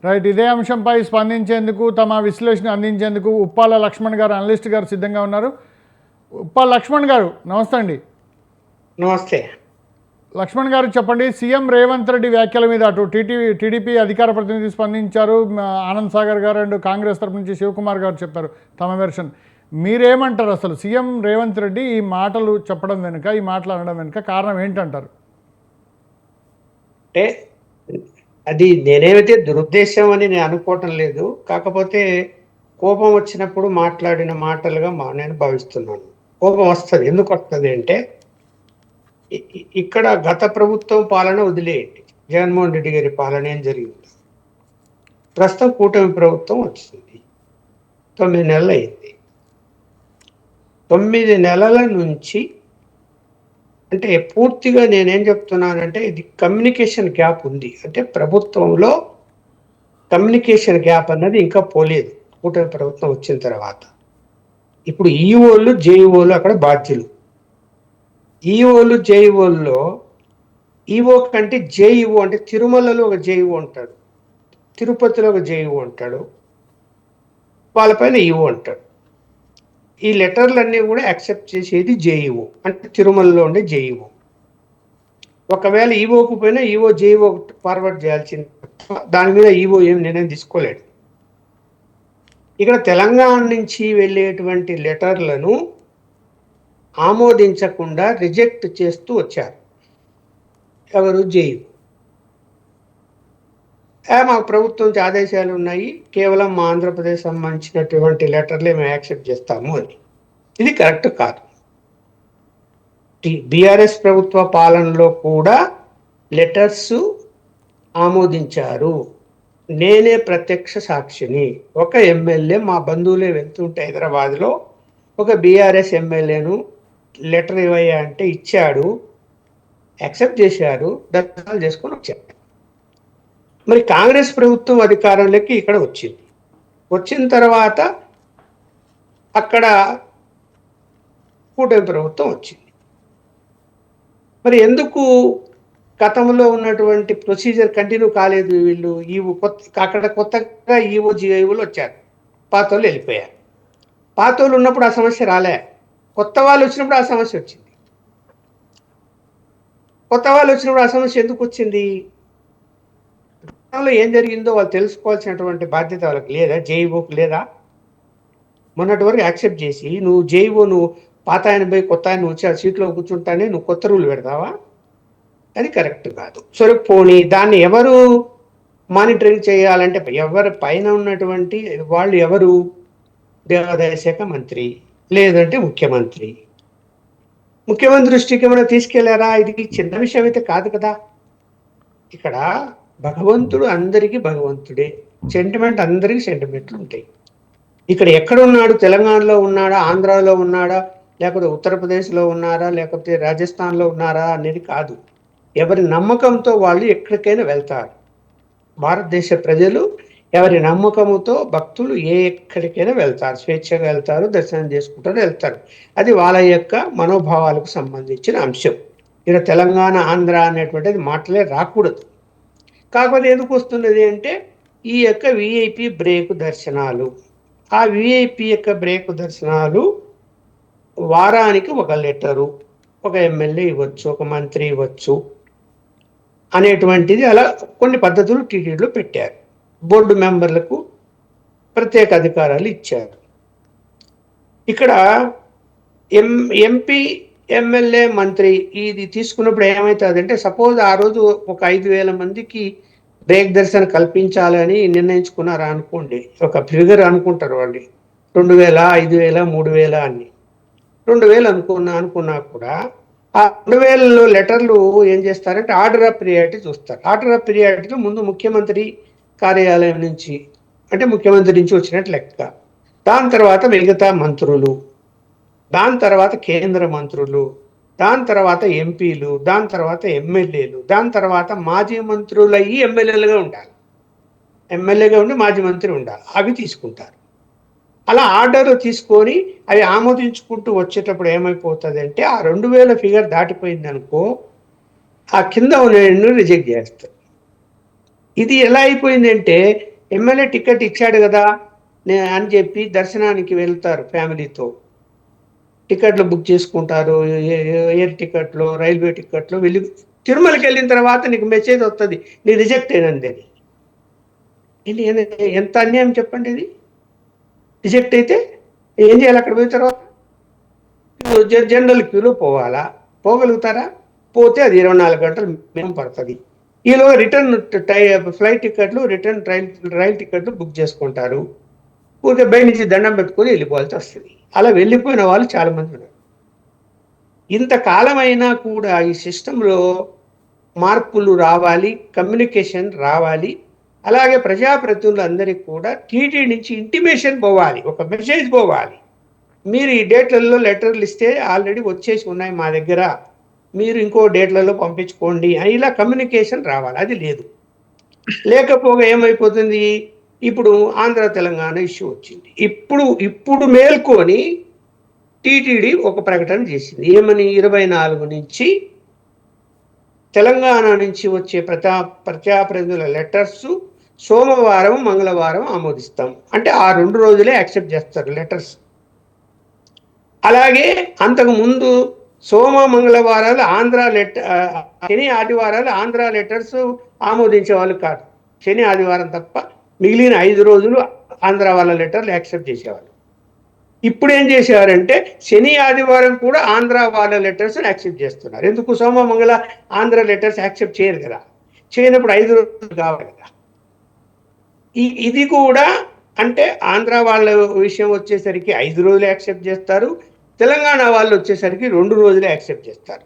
Right. ఇదే అంశంపై స్పందించేందుకు తమ విశ్లేషణ అందించేందుకు ఉప్పాల లక్ష్మణ్ గారు అనలిస్ట్ గారు సిద్ధంగా ఉన్నారు. ఉప్పాల లక్ష్మణ్ గారు నమస్తే అండి. నమస్తే. లక్ష్మణ్ గారు చెప్పండి, సీఎం రేవంత్ రెడ్డి వ్యాఖ్యల మీద అటు టీడీపీ అధికార ప్రతినిధి స్పందించారు, ఆనంద్ సాగర్ గారు అండ్ కాంగ్రెస్ తరపు నుంచి శివకుమార్ గారు చెప్పారు తమ వెర్షన్. మీరేమంటారు? అసలు సీఎం రేవంత్ రెడ్డి ఈ మాటలు చెప్పడం వెనుక, ఈ మాటలు అనడం వెనుక కారణం ఏంటంటారు? అంటే అది నేనేమైతే దురుద్దేశం అని నేను అనుకోవటం లేదు. కాకపోతే కోపం వచ్చినప్పుడు మాట్లాడిన మాటలుగా నేను భావిస్తున్నాను. కోపం వస్తుంది. ఎందుకు వస్తుంది అంటే ఇక్కడ గత ప్రభుత్వం పాలన వదిలేయండి, జగన్మోహన్ రెడ్డి గారి పాలన ఏం జరిగింది. ప్రస్తుతం కూటమి ప్రభుత్వం వచ్చింది, 9 నెలలు అయింది. 9 నెలల నుంచి అంటే పూర్తిగా నేనేం చెప్తున్నానంటే ఇది కమ్యూనికేషన్ గ్యాప్ ఉంది. అంటే ప్రభుత్వంలో కమ్యూనికేషన్ గ్యాప్ అన్నది ఇంకా పోలేదు కూటమి ప్రభుత్వం వచ్చిన తర్వాత. ఇప్పుడు ఈఓలు జేఈఓలు అక్కడ బాధ్యులు. ఈఓలు జేఈఓల్లో ఈఓ కంటే జేఈఓ అంటే తిరుమలలో ఒక జేఈఓ ఉంటాడు, తిరుపతిలో ఒక జేఈఓ ఉంటాడు, వాళ్ళపైన ఈఓ అంటాడు. ఈ లెటర్లన్నీ కూడా యాక్సెప్ట్ చేసేది జేఈఓ, అంటే తిరుమలలో ఉండే జేఈఓ. ఒకవేళ ఈఓకు పోయినా ఈఓ జేఈఓ ఫార్వర్డ్ చేయాల్సింది, దాని మీద ఈఓ ఏం నిర్ణయం తీసుకోలేడు. ఇక్కడ తెలంగాణ నుంచి వెళ్ళేటువంటి లెటర్లను ఆమోదించకుండా రిజెక్ట్ చేస్తూ వచ్చారు ఎవరు? జేఈఓ. మాకు ప్రభుత్వం నుంచి ఆదేశాలు ఉన్నాయి, కేవలం మా ఆంధ్రప్రదేశ్ సంబంధించినటువంటి లెటర్లే మేము యాక్సెప్ట్ చేస్తాము అని. ఇది కరెక్ట్ కాదు. బీఆర్ఎస్ ప్రభుత్వ పాలనలో కూడా లెటర్స్ ఆమోదించారు. నేనే ప్రత్యక్ష సాక్షిని. ఒక ఎమ్మెల్యే, మా బంధువులే వెళ్తుంటే హైదరాబాద్లో ఒక బీఆర్ఎస్ ఎమ్మెల్యేను లెటర్ ఇవ్వయ్యా అంటే ఇచ్చాడు, యాక్సెప్ట్ చేశారు, దర్శనాలు చేసుకొని వచ్చారు. మరి కాంగ్రెస్ ప్రభుత్వం అధికారంలోకి ఇక్కడ వచ్చింది. వచ్చిన తర్వాత అక్కడ కూటమి ప్రభుత్వం వచ్చింది. మరి ఎందుకు గతంలో ఉన్నటువంటి ప్రొసీజర్ కంటిన్యూ కాలేదు? వీళ్ళు అక్కడ కొత్తగా ఈఓ జిఐఓలు వచ్చారు, పాత వాళ్ళు వెళ్ళిపోయారు. పాత వాళ్ళు ఉన్నప్పుడు ఆ సమస్య రాలే, కొత్త వాళ్ళు వచ్చినప్పుడు ఆ సమస్య వచ్చింది. కొత్త వాళ్ళు వచ్చినప్పుడు ఆ సమస్య ఎందుకు వచ్చింది? గతంలో ఏం జరిగిందో వాళ్ళు తెలుసుకోవాల్సినటువంటి బాధ్యత వాళ్ళకి లేదా? జేఈఓకి లేదా? మొన్నటి వరకు యాక్సెప్ట్ చేసి నువ్వు జేఈఓ, నువ్వు పాత ఆయన పోయి కొత్త ఆయన వచ్చి ఆ సీట్లో కూర్చుంటానే నువ్వు కొత్త రూల్ పెడతావా? అది కరెక్ట్ కాదు. సరే పోనీ, దాన్ని ఎవరు మానిటరింగ్ చేయాలంటే ఎవరి పైన ఉన్నటువంటి వాళ్ళు ఎవరు? దేవాదాయ శాఖ మంత్రి, లేదంటే ముఖ్యమంత్రి. ముఖ్యమంత్రి దృష్టికి ఏమైనా తీసుకెళ్లారా? ఇది చిన్న విషయం అయితే కాదు కదా. ఇక్కడ భగవంతుడు అందరికీ భగవంతుడే, సెంటిమెంట్ అందరికీ సెంటిమెంట్లు ఉంటాయి. ఇక్కడ ఎక్కడున్నాడు? తెలంగాణలో ఉన్నాడా, ఆంధ్రాలో ఉన్నాడా, లేకపోతే ఉత్తరప్రదేశ్లో ఉన్నారా, లేకపోతే రాజస్థాన్లో ఉన్నారా అనేది కాదు. ఎవరి నమ్మకంతో వాళ్ళు ఎక్కడికైనా వెళ్తారు. భారతదేశ ప్రజలు ఎవరి నమ్మకంతో భక్తులు ఎక్కడికైనా వెళ్తారు, స్వేచ్ఛగా వెళ్తారు, దర్శనం చేసుకుంటారు, వెళ్తారు. అది వాళ్ళ యొక్క మనోభావాలకు సంబంధించిన అంశం. ఇక్కడ తెలంగాణ ఆంధ్ర అనేటువంటిది మాటలే రాకూడదు. కాకపోతే ఎందుకు వస్తున్నది అంటే ఈ యొక్క విఐపి బ్రేక్ దర్శనాలు. ఆ విఐపి యొక్క బ్రేక్ దర్శనాలు వారానికి ఒక లెటరు ఒక ఎమ్మెల్యే ఇవ్వచ్చు, ఒక మంత్రి ఇవ్వచ్చు అనేటువంటిది అలా కొన్ని పద్ధతులు టీటీడీలో పెట్టారు. బోర్డు మెంబర్లకు ప్రత్యేక అధికారాలు ఇచ్చారు. ఇక్కడ ఎంపీ, ఎమ్మెల్యే, మంత్రి ఇది తీసుకున్నప్పుడు ఏమవుతుందంటే, సపోజ్ ఆ రోజు ఒక 5,000 మందికి బ్రేక్ దర్శనం కల్పించాలని నిర్ణయించుకున్నారు అనుకోండి. ఒక ఫిగర్ అనుకుంటారు వాళ్ళు, 2,000, 5,000, 3,000 అని. 2,000 అనుకున్నా కూడా ఆ 2,000 లెటర్లు ఏం చేస్తారంటే ఆర్డర్ ఆఫ్ ప్రియారిటీ చూస్తారు. ఆర్డర్ ఆఫ్ ప్రియారిటీలో ముందు ముఖ్యమంత్రి కార్యాలయం నుంచి, అంటే ముఖ్యమంత్రి నుంచి వచ్చినట్టు లెక్క. దాని తర్వాత మిగతా మంత్రులు, దాని తర్వాత కేంద్ర మంత్రులు, దాని తర్వాత ఎంపీలు, దాని తర్వాత ఎమ్మెల్యేలు, దాని తర్వాత మాజీ మంత్రులు అయ్యి ఎమ్మెల్యేలుగా ఉండాలి. ఎమ్మెల్యేగా ఉండి మాజీ మంత్రి ఉండాలి. అవి తీసుకుంటారు. అలా ఆర్డర్ తీసుకొని అవి ఆమోదించుకుంటూ వచ్చేటప్పుడు ఏమైపోతుంది అంటే, ఆ 2,000 ఫిగర్ దాటిపోయింది అనుకో, ఆ కింద ఉన్న రిజెక్ట్ చేస్తారు. ఇది ఎలా అయిపోయిందంటే ఎమ్మెల్యే టికెట్ ఇచ్చాడు కదా అని చెప్పి దర్శనానికి వెళ్తారు ఫ్యామిలీతో, టికెట్లు బుక్ చేసుకుంటారు, ఎయిర్ టికెట్లు, రైల్వే టికెట్లు, వెళ్ళి తిరుమలకి వెళ్ళిన తర్వాత నీకు మెసేజ్ వస్తుంది నీ రిజెక్ట్ అయినది. ఎంత అన్యాయం చెప్పండి ఇది. రిజెక్ట్ అయితే ఏం చేయాలి? అక్కడ పోయిన తర్వాత జనరల్ క్యూలో పోవాలా? పోగలుగుతారా? పోతే అది 24 గంటలు మినిమం పడుతుంది. ఈలోగా రిటర్న్ ఫ్లైట్ టికెట్లు, రిటర్న్ రైల్ టికెట్లు బుక్ చేసుకుంటారు. ఊరికే బయట నుంచి దండం పెట్టుకొని వెళ్ళిపోవాల్సి వస్తుంది. అలా వెళ్ళిపోయిన వాళ్ళు చాలా మంది ఉన్నారు. ఇంతకాలమైనా కూడా ఈ సిస్టంలో మార్పులు రావాలి, కమ్యూనికేషన్ రావాలి. అలాగే ప్రజాప్రతినిధులందరికీ కూడా టీటీ నుంచి ఇంటిమేషన్ పోవాలి, ఒక మెసేజ్ పోవాలి. మీరు ఈ డేట్లలో లెటర్లు ఇస్తే ఆల్రెడీ వచ్చేసి ఉన్నాయి మా దగ్గర, మీరు ఇంకో డేట్లలో పంపించుకోండి అని ఇలా కమ్యూనికేషన్ రావాలి. అది లేదు. లేకపోగా ఏమైపోతుంది, ఇప్పుడు ఆంధ్ర తెలంగాణ ఇష్యూ వచ్చింది. ఇప్పుడు మేల్కొని టీటీడీ ఒక ప్రకటన చేసింది. ఏమని? 24 నుంచి తెలంగాణ నుంచి వచ్చే ప్రజాప్రతినిధుల లెటర్స్ సోమవారం, మంగళవారం ఆమోదిస్తాం. అంటే ఆ 2 రోజులే యాక్సెప్ట్ చేస్తారు లెటర్స్. అలాగే అంతకు ముందు సోమ మంగళవారాలు శని ఆదివారాలు ఆంధ్ర లెటర్స్ ఆమోదించే వాళ్ళు కాదు. శని ఆదివారం తప్ప మిగిలిన 5 రోజులు ఆంధ్ర వాళ్ళ లెటర్లు యాక్సెప్ట్ చేసేవాళ్ళు. ఇప్పుడు ఏం చేసేవారంటే శని ఆదివారం కూడా ఆంధ్ర వాళ్ళ లెటర్స్ యాక్సెప్ట్ చేస్తున్నారు. ఎందుకు? సోమ మంగళ ఆంధ్ర లెటర్స్ యాక్సెప్ట్ చేయరు కదా. చేయనప్పుడు 5 రోజులు కావాలి కదా. ఇది కూడా అంటే ఆంధ్ర వాళ్ళ విషయం వచ్చేసరికి 5 రోజులు యాక్సెప్ట్ చేస్తారు, తెలంగాణ వాళ్ళు వచ్చేసరికి 2 రోజులే యాక్సెప్ట్ చేస్తారు.